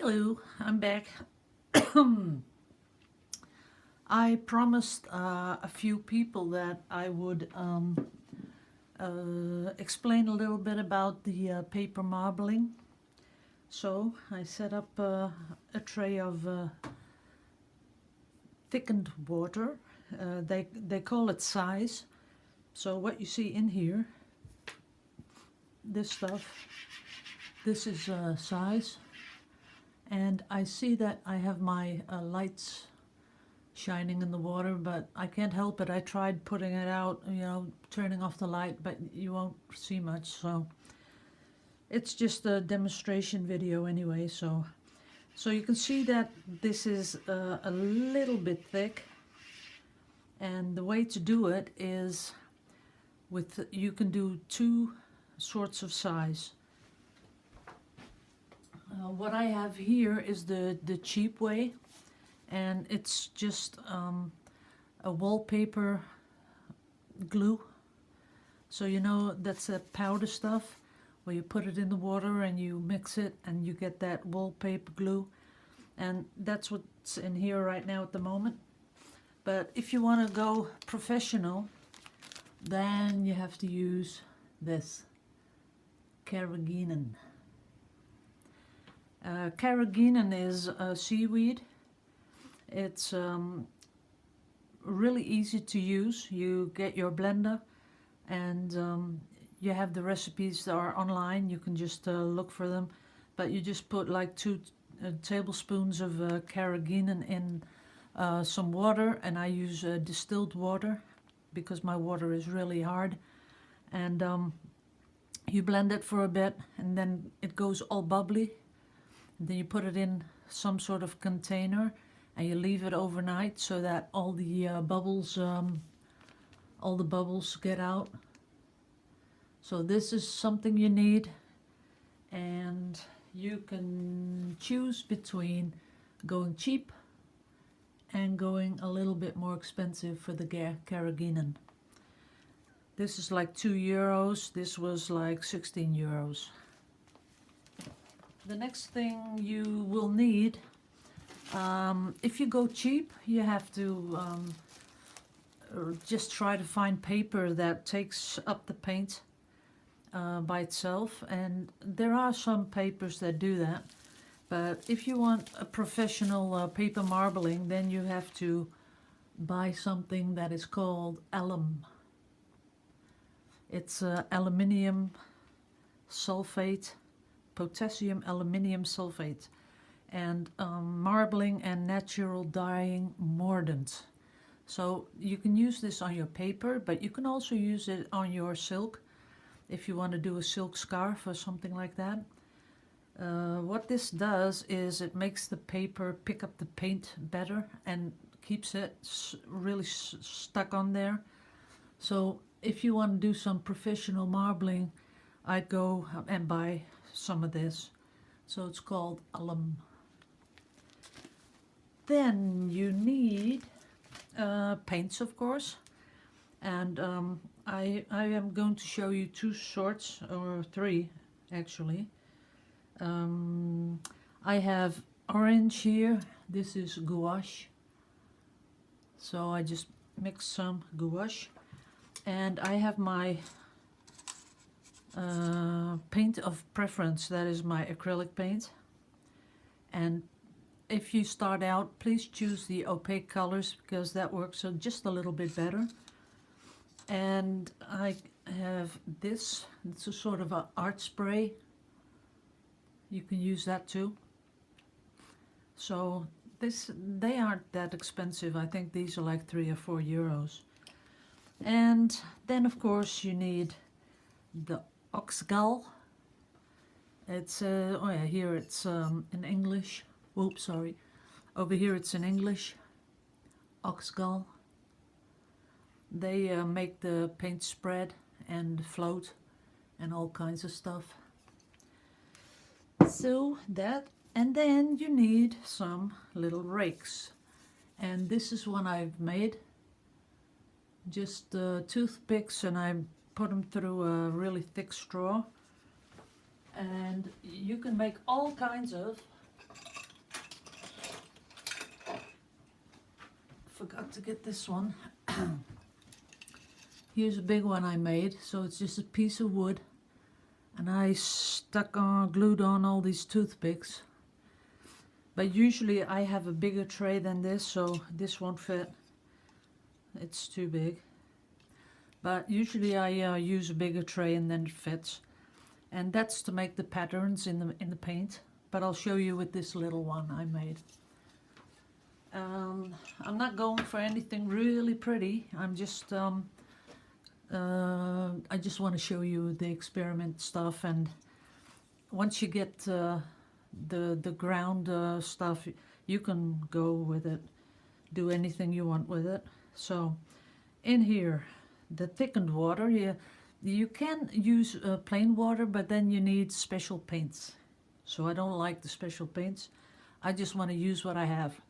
Hello, I'm back. I promised a few people that I would explain a little bit about the paper marbling. So I set up a tray of thickened water. They call it size. So what you see in here, this stuff, this is size. And I see that I have my lights shining in the water, but I can't help it. I tried putting it out, turning off the light, but you won't see much. So it's just a demonstration video anyway. So you can see that this is a little bit thick, and the way to do it is you can do two sorts of size. What I have here is the cheap way, and it's just a wallpaper glue. So that's a powder stuff where you put it in the water and you mix it and you get that wallpaper glue, and that's what's in here right now at the moment. But if you want to go professional, then you have to use this carrageenan. Carrageenan is a seaweed. It's really easy to use. You get your blender and you have the recipes that are online. You can just look for them, but you just put like 2 tablespoons of carrageenan in some water, and I use distilled water because my water is really hard, and you blend it for a bit and then it goes all bubbly. Then you put it in some sort of container and you leave it overnight so that all the bubbles get out. So this is something you need, and you can choose between going cheap and going a little bit more expensive for the carrageenan. This is like €2. This was like 16 euros. The next thing you will need, if you go cheap, you have to just try to find paper that takes up the paint by itself, and there are some papers that do that. But if you want a professional paper marbling, then you have to buy something that is called alum. It's aluminium sulfate, potassium aluminium sulfate, and marbling and natural dyeing mordant. So you can use this on your paper, but you can also use it on your silk if you want to do a silk scarf or something like that. What this does is it makes the paper pick up the paint better and keeps it really stuck on there. So if you want to do some professional marbling, I'd go and buy some of this. So it's called alum. Then you need paints, of course, and I am going to show you 2 sorts, or 3 actually. I have orange here. This is gouache, so I just mix some gouache, and I have my paint of preference, that is my acrylic paint. And if you start out, please choose the opaque colors because that works just a little bit better. And I have this. It's a sort of an art spray. You can use that too. So they aren't that expensive. I think these are like 3 or 4 euros. And then of course you need the oxgal. It's here it's in English. Oops, sorry. Over here it's in English. Oxgal. They make the paint spread and float and all kinds of stuff. So that, and then you need some little rakes, and this is one I've made. Just toothpicks, and I put them through a really thick straw, and you can make all kinds of forgot to get this one. Here's a big one I made. So it's just a piece of wood, and I glued on all these toothpicks. But usually I have a bigger tray than this, so this won't fit. It's too big. But usually I use a bigger tray and then it fits. And that's to make the patterns in the paint. But I'll show you with this little one I made. I'm not going for anything really pretty. I'm just I just want to show you the experiment stuff, and once you get the ground stuff, you can go with it, do anything you want with it. So in here, the thickened water, you can use plain water, but then you need special paints. So I don't like the special paints. I just want to use what I have.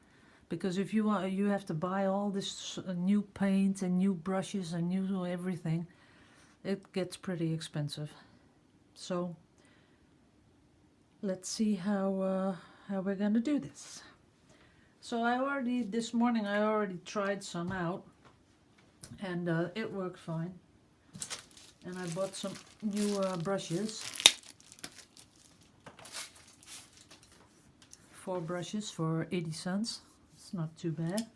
Because if you want, you have to buy all this new paint and new brushes and new everything. It gets pretty expensive. So let's see how we're gonna do this. So this morning I already tried some out, and it worked fine. And I bought some new brushes. 4 brushes for 80 cents. Not too bad.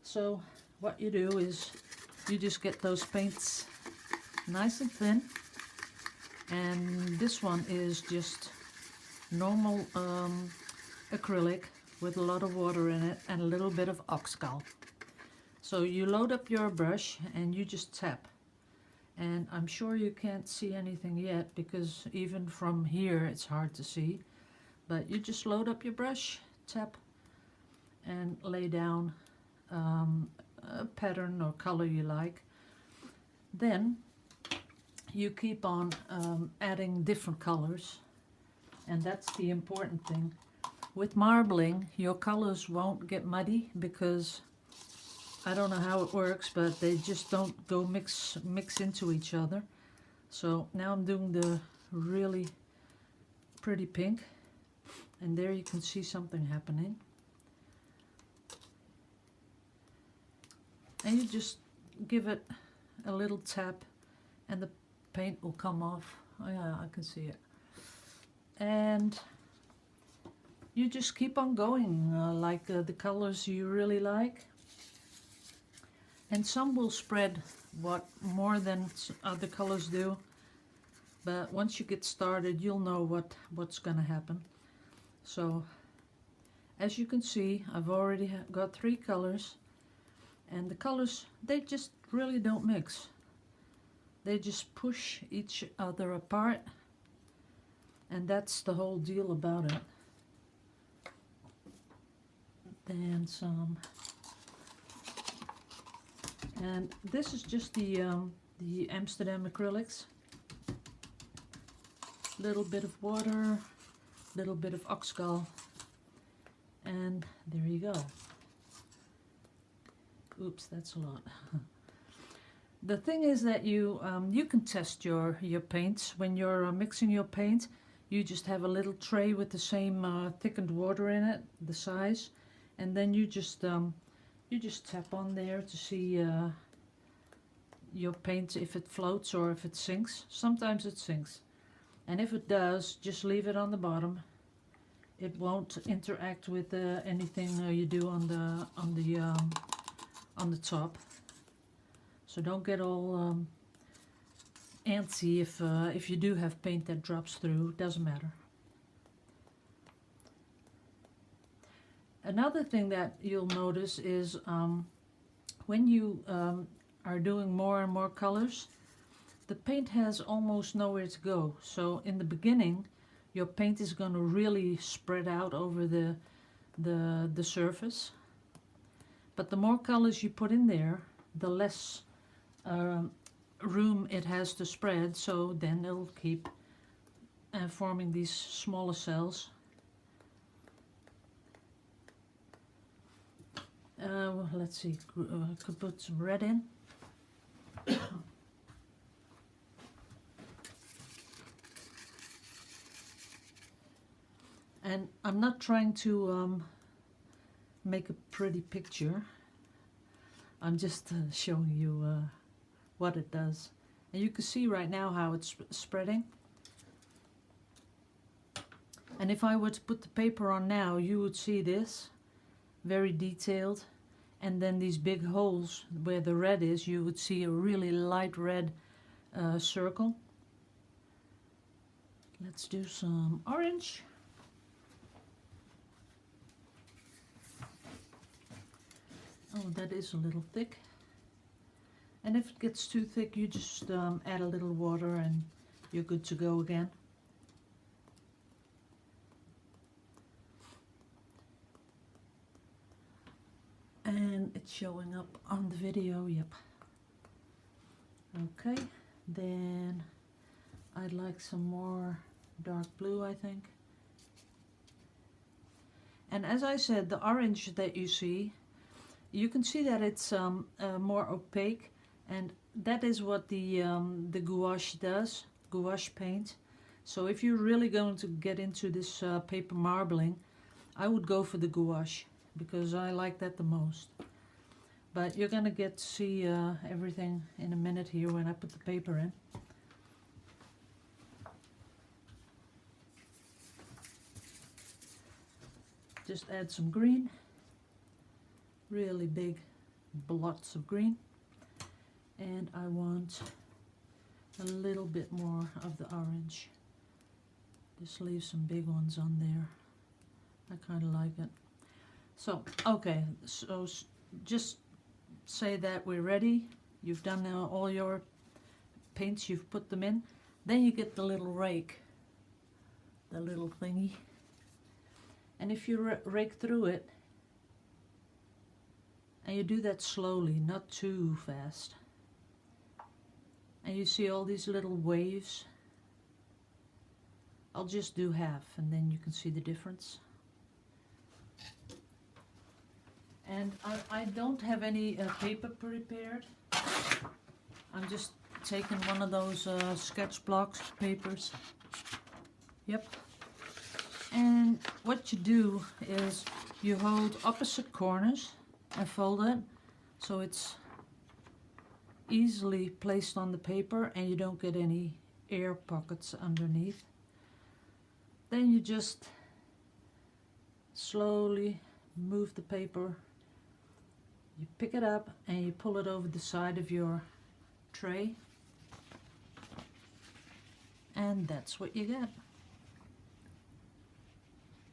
So what you do is you just get those paints nice and thin, and this one is just normal acrylic with a lot of water in it and a little bit of oxcal. So you load up your brush and you just tap, and I'm sure you can't see anything yet because even from here it's hard to see, but you just load up your brush, tap, and lay down a pattern or color you like. Then you keep on adding different colors, and that's the important thing. With marbling, your colors won't get muddy because I don't know how it works, but they just don't go mix into each other. So now I'm doing the really pretty pink, and there you can see something happening. And you just give it a little tap and the paint will come off. Oh yeah, I can see it. And you just keep on going like the colors you really like. And some will spread more than other colors do. But once you get started, you'll know what's gonna happen. So as you can see, I've already got 3 colors. And the colors, they just really don't mix. They just push each other apart. And that's the whole deal about it. Then some. And this is just the Amsterdam acrylics. Little bit of water, little bit of oxcal. And there you go. Oops, that's a lot. The thing is that you can test your paints when you're mixing your paint. You just have a little tray with the same thickened water in it, the size, and then you just tap on there to see your paint, if it floats or if it sinks. Sometimes it sinks, and if it does, just leave it on the bottom. It won't interact with anything you do on the top. So don't get all antsy if you do have paint that drops through. Doesn't matter. Another thing that you'll notice is when you are doing more and more colors, the paint has almost nowhere to go. So in the beginning, your paint is going to really spread out over the surface. But the more colors you put in there, the less room it has to spread, so then it'll keep forming these smaller cells. Let's see, I could put some red in. And I'm not trying to make a pretty picture. I'm just showing you what it does. And you can see right now how it's spreading. And if I were to put the paper on now, you would see this, very detailed. And then these big holes where the red is, you would see a really light red circle. Let's do some orange. Oh, that is a little thick. And if it gets too thick, you just add a little water and you're good to go again. And it's showing up on the video, yep. Okay, then I'd like some more dark blue, I think. And as I said, the orange that you see, you can see that it's more opaque, and that is what the gouache does, gouache paint. So if you're really going to get into this paper marbling, I would go for the gouache, because I like that the most. But you're gonna get to see everything in a minute here when I put the paper in. Just add some green, really big blots of green, and I want a little bit more of the orange. Just leave some big ones on there. I kind of like it. So, okay, so just say that we're ready. You've done all your paints, you've put them in. Then you get the little rake, the little thingy. And if you rake through it, and you do that slowly, not too fast, and you see all these little waves, I'll just do half and then you can see the difference. And I don't have any paper prepared. I'm just taking one of those sketch blocks papers. Yep. And what you do is you hold opposite corners and fold it so it's easily placed on the paper and you don't get any air pockets underneath. Then you just slowly move the paper. You pick it up and you pull it over the side of your tray. And that's what you get.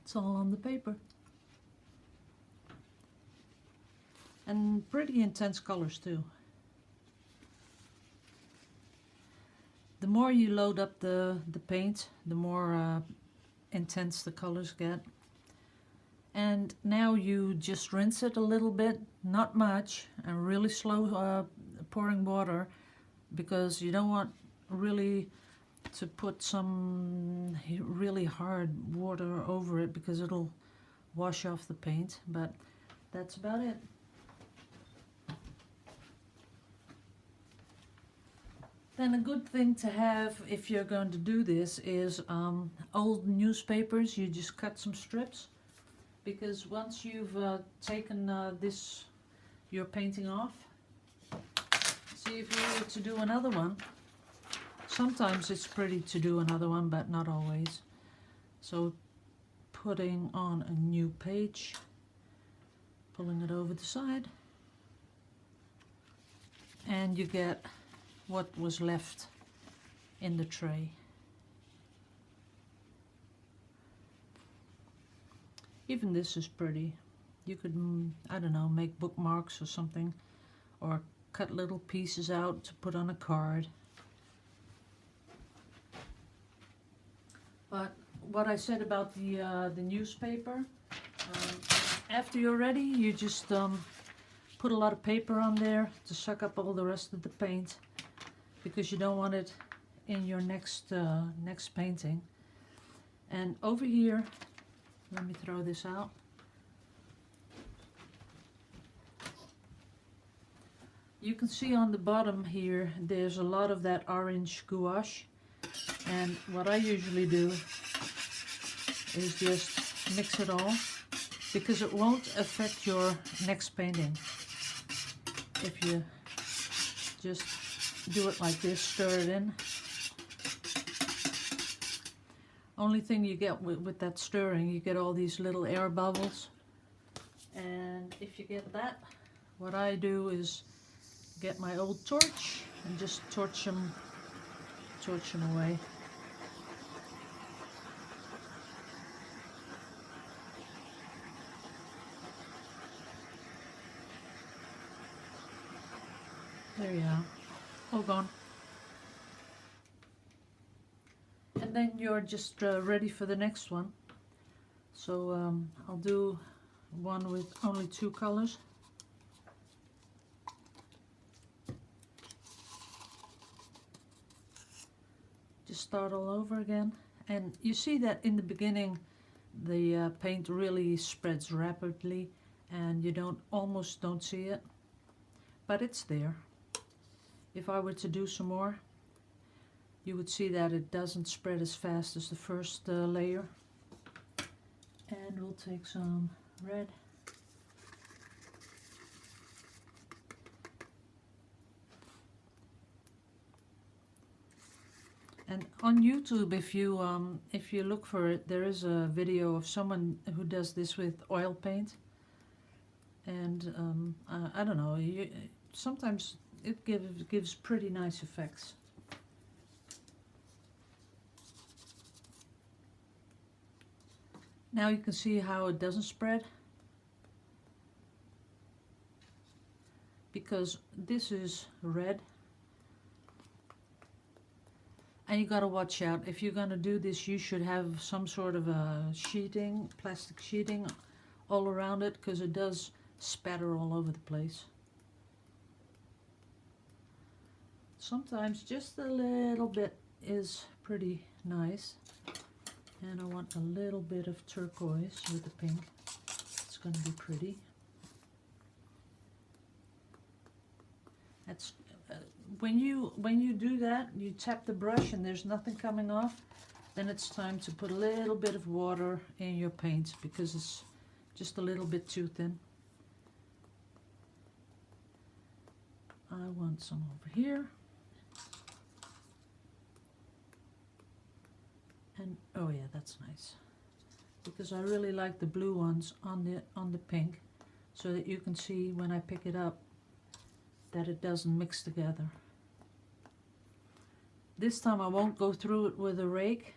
It's all on the paper. And pretty intense colors too. The more you load up the paint, the more intense the colors get. And now you just rinse it a little bit, not much, and really slow pouring water, because you don't want really to put some really hard water over it because it'll wash off the paint, but that's about it. Then a good thing to have if you're going to do this is old newspapers. You just cut some strips, because once you've taken your painting off, see, if you were to do another one, sometimes it's pretty to do another one, but not always. So putting on a new page, pulling it over the side, and you get what was left in the tray. Even this is pretty. You could, I don't know, make bookmarks or something, or cut little pieces out to put on a card. But what I said about the newspaper, after you're ready, you just put a lot of paper on there to suck up all the rest of the paint, because you don't want it in your next painting. And over here, let me throw this out. You can see on the bottom here, there's a lot of that orange gouache. And what I usually do is just mix it all, because it won't affect your next painting. if you just do it like this, stir it in. Only thing you get with that stirring, you get all these little air bubbles. And if you get that, what I do is get my old torch and just torch them away. There you are, all gone. And then you're just ready for the next one. So I'll do one with only 2 colors. Just start all over again. And you see that in the beginning the paint really spreads rapidly and you almost don't see it, but it's there. If I were to do some more, you would see that it doesn't spread as fast as the first layer. And we'll take some red. And on YouTube, if you look for it, there is a video of someone who does this with oil paint. And I don't know, sometimes it gives pretty nice effects. Now you can see how it doesn't spread, because this is red. And you gotta watch out. If you're gonna do this, you should have some sort of a sheeting, plastic sheeting all around it, because it does spatter all over the place. Sometimes just a little bit is pretty nice. And I want a little bit of turquoise with the pink. It's going to be pretty. That's when you do that, you tap the brush and there's nothing coming off. Then it's time to put a little bit of water in your paint, because it's just a little bit too thin. I want some over here. And oh yeah, that's nice, because I really like the blue ones on the pink, so that you can see when I pick it up that it doesn't mix together. This time I won't go through it with a rake.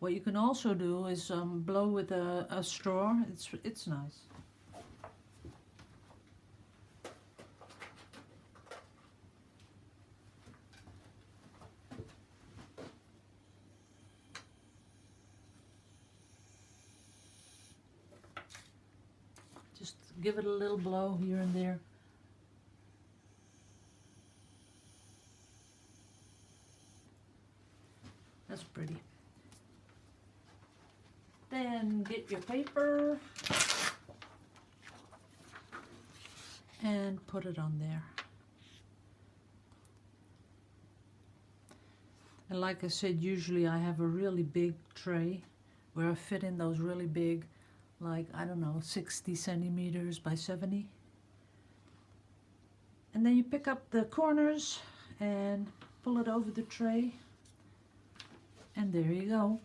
What you can also do is blow with a straw. It's nice. Just give it a little blow here and there. That's pretty. Then get your paper and put it on there. And like I said, usually I have a really big tray where I fit in those really big, like, I don't know, 60 centimeters by 70. And then you pick up the corners and pull it over the tray. And there you go.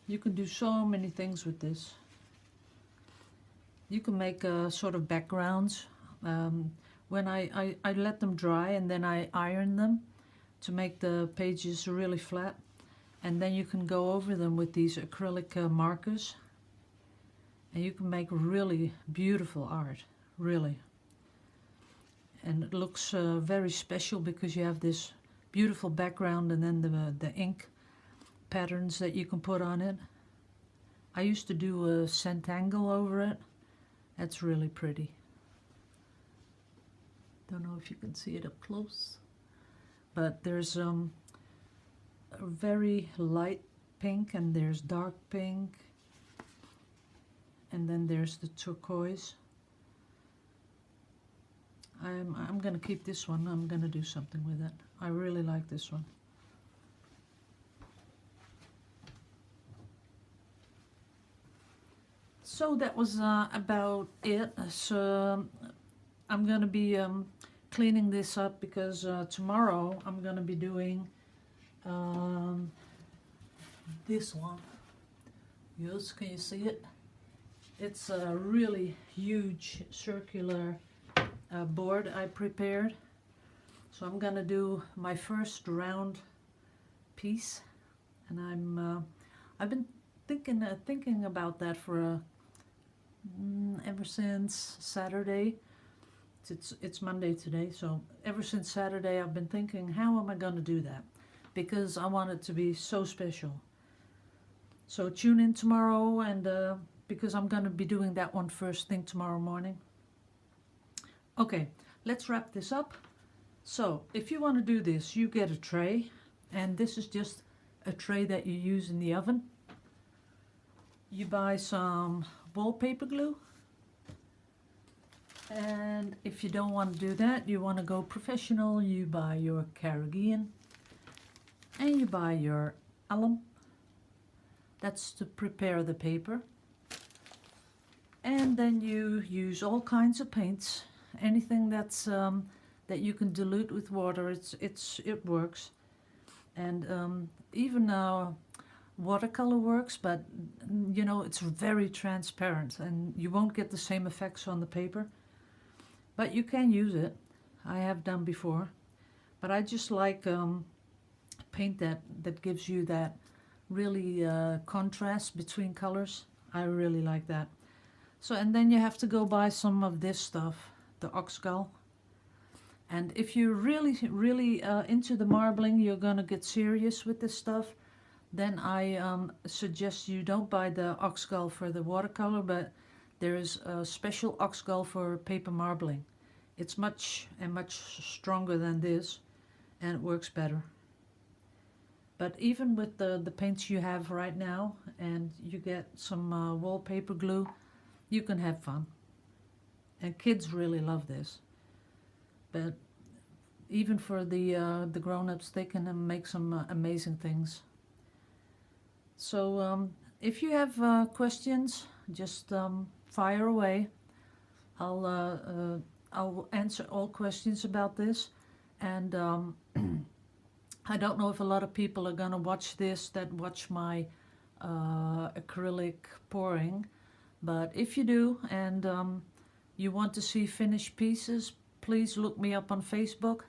You can do so many things with this. You can make sort of backgrounds. When I let them dry and then I iron them to make the pages really flat. And then you can go over them with these acrylic markers. And you can make really beautiful art, really. And it looks very special because you have this beautiful background and then the ink patterns that you can put on it. I used to do a centangle over it. That's really pretty. Don't know if you can see it up close, but there's a very light pink and there's dark pink, and then there's the turquoise. I'm gonna keep this one. I'm gonna do something with it. I really like this one. So that was about it. So I'm gonna be cleaning this up because tomorrow I'm gonna be doing this one. Yes, can you see it? It's a really huge circular board I prepared. So I'm gonna do my first round piece, and I've been thinking about that for ever since Saturday. It's Monday today, so ever since Saturday I've been thinking, how am I gonna do that? Because I want it to be so special. So tune in tomorrow, and because I'm gonna be doing that one first thing tomorrow morning. Okay, let's wrap this up. So if you want to do this, you get a tray, and this is just a tray that you use in the oven. You buy some wallpaper glue, and if you don't want to do that, you want to go professional, you buy your Carrageenan, and you buy your alum. That's to prepare the paper. And then you use all kinds of paints, anything that's that you can dilute with water. It works, and even watercolor works, but you know, it's very transparent, and you won't get the same effects on the paper. But you can use it. I have done before, but I just like paint that gives you that really contrast between colors. I really like that. So, and then you have to go buy some of this stuff, the oxgall. And if you're really into the marbling, you're gonna get serious with this stuff, then I suggest you don't buy the oxgall for the watercolor, but there is a special oxgall for paper marbling. It's much stronger than this, and it works better. But even with the paints you have right now, and you get some wallpaper glue, you can have fun. And kids really love this. But even for the grown-ups, they can make some amazing things. So if you have questions, just fire away. I'll answer all questions about this. And I don't know if a lot of people are gonna watch this that watch my acrylic pouring, but if you do, and you want to see finished pieces, please look me up on Facebook.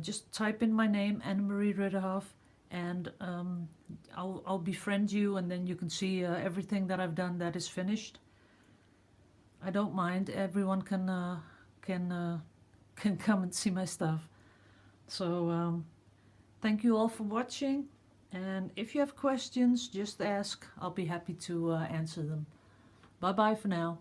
Just type in my name, Annemarie Ridderhof, and I'll befriend you, and then you can see everything that I've done that is finished. I don't mind. Everyone can come and see my stuff. So thank you all for watching, and if you have questions, just ask. I'll be happy to answer them. Bye bye for now.